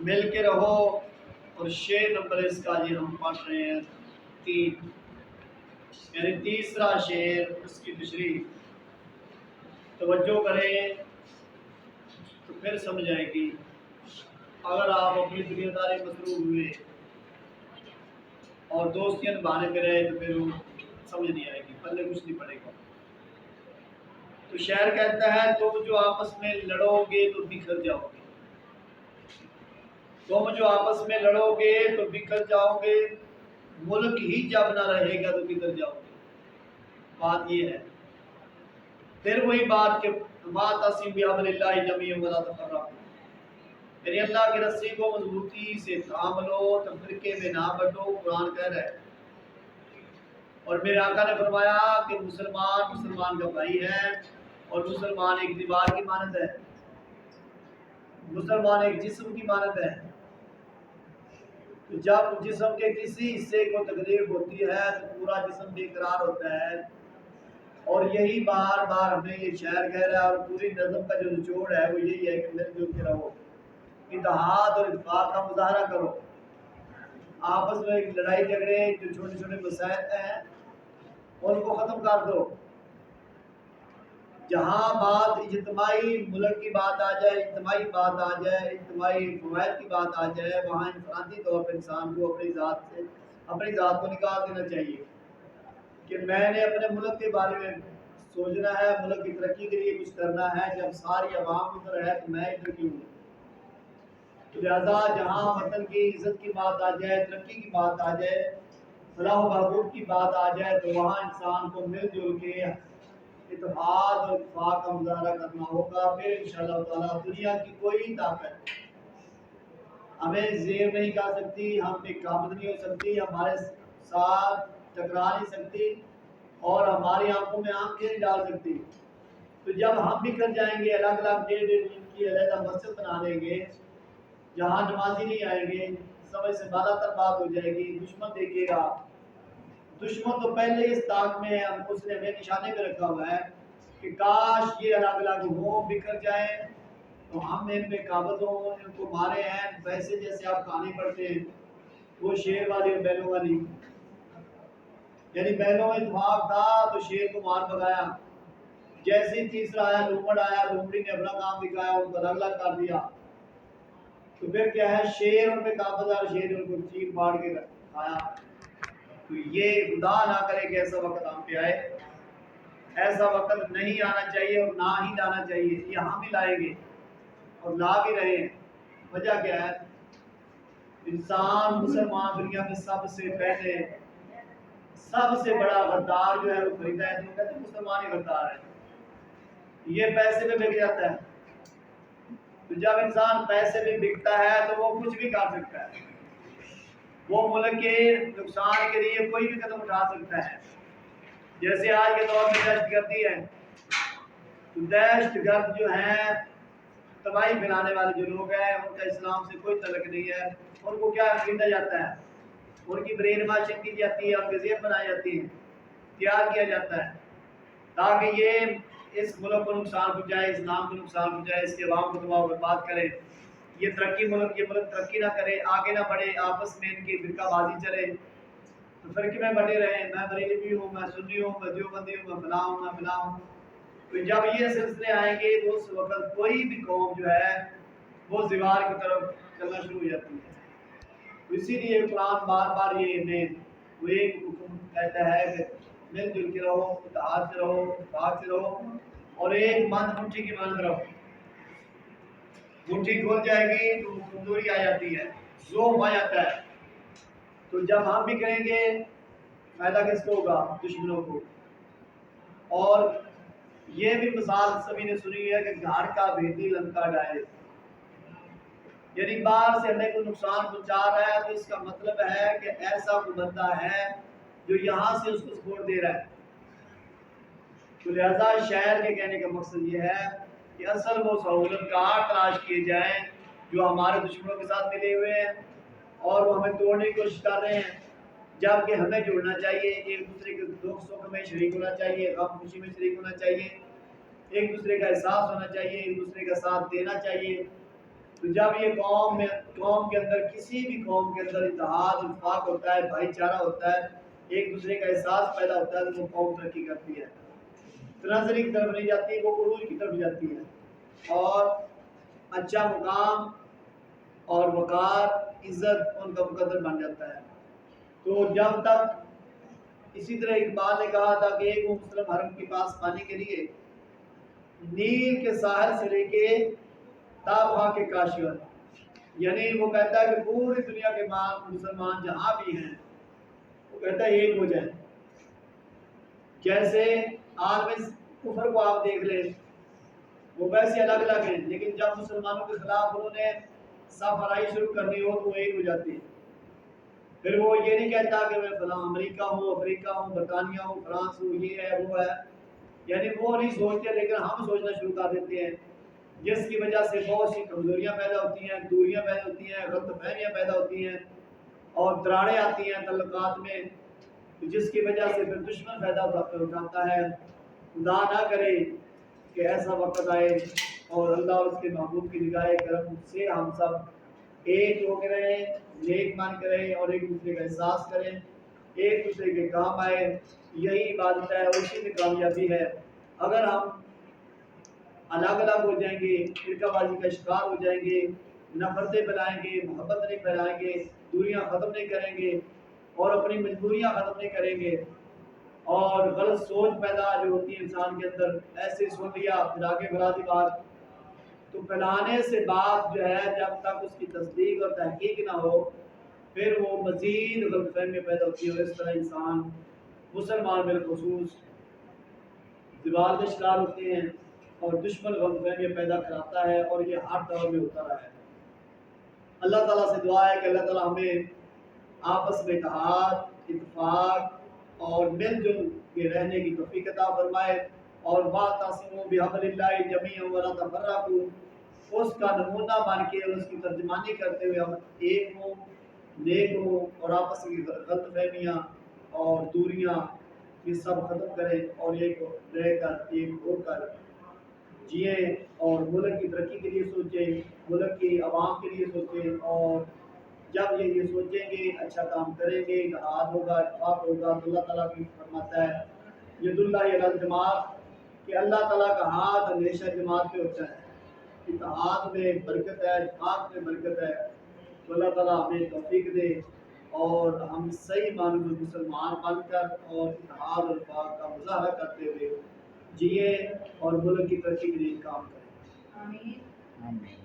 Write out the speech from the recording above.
مل کے رہو۔ اور شعر نمبر اس کا یہ ہم پڑھ رہے ہیں 3، یعنی تیسرا شعر، اس کی تشریح توجہ کریں تو پھر سمجھ آئے گی۔ اگر آپ اپنی دنیا داری مصروف ہوئے اور دوستیاں نبھانے پہ رہے تو پھر وہ سمجھ نہیں آئے گی، پلے کچھ نہیں پڑے گا۔ تو شاعر کہتا ہے تم جو آپس میں لڑو گے تو بکھر جاؤ گے، تم جو آپس میں لڑو گے تو بکھر جاؤ گے، ملک ہی جب نہ رہے گا تو کدھر جاؤ گے۔ بات یہ ہے، پھر وہی بات کہ واعتصموا بحبل اللہ جميعا ولا تفرقوا، یعنی اللہ کی رسی کو مضبوطی سے تھام لو، تفرقے میں نہ بٹو، قرآن کہہ رہا ہے۔ اور میرے آقا نے فرمایا کہ مسلمان کا بھائی ہے، اور مسلمان ایک دیوار کی مانند ہے، مسلمان ایک جسم کی مانند ہے۔ تو جب جسم کے کسی حصے کو تکلیف ہوتی ہے تو پورا جسم بے قرار ہوتا ہے، اور یہی بار بار ہمیں یہ شعر کہہ رہا ہے، اور پوری نظم کا جو نچوڑ ہے وہ یہی ہے کہ مل جل کے رہو، اتحاد اور اتفاق کا مظاہرہ کرو۔ آپس میں لڑائی جھگڑے جو چھوٹے چھوٹے مسائل ہیں ان کو ختم کر دو۔ جہاں بات اجتماعی ملک کی بات آ جائے، اجتماعی بات آ جائے، اجتماعی فوائد کی بات آ جائے، وہاں انفرادی طور پر انسان کو اپنی ذات کو نکال دینا چاہیے کہ میں نے اپنے ملک کے بارے میں سوچنا ہے، ملک کی ترقی کے لیے کچھ کرنا ہے۔ جب ساری عوام ادھر ہے تو میں ادھر کیوں ہوں؟ تو لہٰذا جہاں وطن کی عزت کی بات آ جائے، ترقی کی بات آ جائے، فلاح و بہبود کی بات آ جائے، تو وہاں انسان کو مل جل کے اتحاد اور اتفاق کا مظاہرہ کرنا ہوگا۔ پھر انشاءاللہ تعالیٰ دنیا کی کوئی طاقت ہمیں زیر نہیں کر سکتی، ہم پہ قابض نہیں ہو سکتی، ہمارے ساتھ ٹکرا نہیں سکتی، اور ہماری آنکھوں میں آنکھ نہیں ڈال سکتی۔ تو جب ہم بکھر جائیں گے، الگ الگ ڈیڑھ ان کی علیحدہ مسجد بنا لیں گے، جہاں نمازی نہیں آئیں گے، سمجھ سے بالا تر بات ہو جائے گی، دشمن دیکھے گا۔ دشمن تو پہلے اس طاق میں ہے، اس نے ہمیں نشانے پہ رکھا ہوا ہے کہ کاش یہ الگ الگ ہوں، بکھر جائیں تو ہم ان پہ قابض ہوں، ان کو مارے ہیں۔ ویسے جیسے آپ کہانی پڑھتے ہیں وہ شیر والی اور بیلوں والی، یعنی بیلوں میں اتفاق تھا تو شیر کو مار بگایا، جیسے ہی تیسرا آیا لومڑ آیا، لومڑی نے اپنا کام دکھایا، ان کو الگ الگ کر دیا، تو پھر کیا ہے، شیر ان پہ قابض ہے، شیر ان کو چیر پاڑ کے کھایا۔ تو یہ خدا نہ کرے کہ ایسا وقت ہم پہ آئے، ایسا وقت نہیں آنا چاہیے اور نہ ہی لانا چاہیے، یہ ہم ہی لائیں گے اور لا بھی رہے ہیں۔ وجہ کیا ہے؟ انسان مسلمان دنیا میں سب سے پہلے سب سے بڑا غدار جو ہے وہ خریدا ہے، تو کہتے ہیں مسلمان ہی غدار ہے، یہ پیسے پہ بک جاتا ہے۔ تو جب انسان پیسے پہ بکتا ہے تو وہ کچھ بھی کر سکتا ہے، وہ ملک کے نقصان کے لیے کوئی بھی قدم اٹھا سکتا ہے۔ جیسے آج کے دور میں دہشت گردی ہے، تو دہشت گرد جو ہیں، تباہی پھیلانے والے جو لوگ ہیں، ان کا اسلام سے کوئی تعلق نہیں ہے۔ ان کو کیا خریدا جاتا ہے؟ ان کی برین واشنگ کی جاتی ہے، غذائیں بنائی جاتی ہیں، تیار کیا جاتا ہے تاکہ یہ اس ملک کو نقصان پہنچائے، اسلام کو نقصان پہنچائے، اس کے عوام کو تباہ و برباد کرے۔ یہ ترقی ملک، یہ ملک ترقی نہ کرے، آگے نہ بڑھے، آپس میں ان کی فرقہ بازی چلے، تو فرقے میں بٹے رہیں، میں بریلوی ہوں، میں سنی ہوں، میں دیوبندی ہوں، میں فلاں ہوں، میں فلاں ہوں۔ تو جب یہ سلسلے آئیں گے تو اس وقت کوئی بھی قوم جو ہے وہ زوال کی طرف چلنا شروع ہو جاتی ہے۔ تو اسی لیے قرآن بار بار یہ ہمیں وہ ایک حکم کہتا ہے کہ مل جل کے رہو، اتحاد سے رہو، اتفاق سے رہو، اور ایک بند مٹھی کی مانند رہو۔ مٹھی کھل جائے گی تو کمزوری آ جاتی ہے، ضعف آ جاتا ہے۔ تو جب ہم بھی کریں گے فائدہ کس کو ہوگا؟ دشمنوں کو۔ اور یہ بھی مثال سبھی نے سنی ہے کہ گھر کا بھیدی لنکا ڈائے، یعنی باہر سے ہمیں کوئی نقصان پہنچا رہا ہے تو اس کا مطلب ہے کہ ایسا کوئی بندہ ہے جو یہاں سے اس کو سپورٹ دے رہا ہے۔ تو لہذا شاعر کے کہنے کا مقصد یہ ہے کہ اصل وہ سہولت کار تلاش کیے جائیں جو ہمارے دشمنوں کے ساتھ ملے ہوئے ہیں اور وہ ہمیں توڑنے کی کوشش کر رہے ہیں، جبکہ ہمیں جڑنا چاہیے، ایک دوسرے کے دکھ سکھ میں شریک ہونا چاہیے، غم خوشی میں شریک ہونا چاہیے، ایک دوسرے کا احساس ہونا چاہیے، ایک دوسرے کا ساتھ دینا چاہیے۔ تو جب یہ قوم کے اندر کسی بھی قوم کے اندر اتحاد اتفاق ہوتا ہے، بھائی چارہ ہوتا ہے، ایک دوسرے کا احساس پیدا ہوتا ہے، تو وہ قوم ترقی کرتی ہے، تناظری کی طرف نہیں جاتی، وہ عروج کی طرف جاتی ہے، اور اچھا مقام اور وقار عزت ان کا مقدر بن جاتا ہے۔ تو جب تک اسی طرح اقبال نے کہا تھا کہ ایک مسلم حرم کے پاس پانی کے لیے نیل کے ساحل سے لے کے تابہا کے کاشور، یعنی وہ کہتا ہے کہ پوری دنیا کے مسلمان جہاں بھی ہیں وہ کہتا ہے ایک ہو جائیں۔ جیسے عالم کفر کو آپ دیکھ لیں، وہ ویسے الگ الگ ہیں، لیکن جب مسلمانوں کے خلاف انہوں نے صف آرائی شروع کرنی ہو تو وہ ایک ہو جاتے ہیں۔ پھر وہ یہ نہیں کہتا کہ میں فلاں امریکہ ہوں، افریقہ ہوں، برطانیہ ہوں، فرانس ہوں، یہ ہے وہ ہے، یعنی وہ نہیں سوچتے، لیکن ہم سوچنا شروع کر دیتے ہیں، جس کی وجہ سے بہت سی کمزوریاں پیدا ہوتی ہیں، دوریاں پیدا ہوتی ہیں، غلط فہمیاں پیدا ہوتی ہیں، اور دراڑیں آتی ہیں تعلقات میں، جس کی وجہ سے پھر دشمن پیدا اٹھاتا ہے۔ خدا نہ کرے کہ ایسا وقت آئے اور اللہ اور اس کے محبوب کی نگاہ کرم سے ہم سب ایک ہو کے رہیں، نیک مان کریں، اور ایک دوسرے کا احساس کریں، ایک دوسرے کے کام آئے، یہی عبادت ہے اور اسی میں کامیابی ہے۔ اگر ہم الگ الگ ہو جائیں گے، فرقہ بازی کا شکار ہو جائیں گے، نفرتیں پھیلائیں گے، محبت نہیں پھیلائیں گے، دوریاں ختم نہیں کریں گے، اور اپنی مجبوریاں ختم نہیں کریں گے، اور غلط سوچ پیدا جو ہوتی ہے انسان کے اندر، ایسے سن لیا پھر آگے بڑھا دی بات، تو پھیلانے سے بات جو ہے جب تک اس کی تصدیق اور تحقیق نہ ہو پھر وہ مزید غلط فہمیاں پیدا ہوتی ہیں، اور اس طرح انسان مسلمان بالخصوص دیوار کا شکار ہوتے ہیں اور دشمن غلط فہمیاں پیدا کراتا ہے، اور یہ ہر دور میں ہوتا رہا ہے۔ اللہ تعالیٰ سے دعا ہے کہ اللہ تعالیٰ ہمیں آپس میں اتحاد، اتفاق اور مل جل کے رہنے کی توفیق عطا فرمائے، اور واعتصموا بحبل اللہ جمیعا ولا تفرقوا، اس کا نمونہ بن کے اور اس کی ترجمانی کرتے ہوئے ہم ایک ہوں، نیک ہوں، اور آپس کی غلط فہمیاں اور دوریاں یہ سب ختم کریں، اور ایک رہ کر ایک ہو کر جئیں، اور ملک کی ترقی کے لیے سوچیں، ملک کی عوام کے لیے سوچیں، اور جب یہ سوچیں گے، اچھا کام کریں گے، اتحاد ہوگا، اتفاق ہوگا، تو اللہ تعالیٰ بھی فرماتا ہے ید اللہ علی الجماعت، کہ اللہ تعالیٰ کا ہاتھ ہمیشہ جماعت پہ ہوتا ہے، اتحاد میں برکت ہے، اتفاق میں برکت ہے، تو اللہ تعالیٰ ہمیں توفیق دے اور ہم صحیح معنوں میں مسلمان بن کر اور اتحاد اور اتفاق کا مظاہرہ کرتے ہوئے جیے اور ملک کی ترقی کے لیے کام کریں۔ آمین۔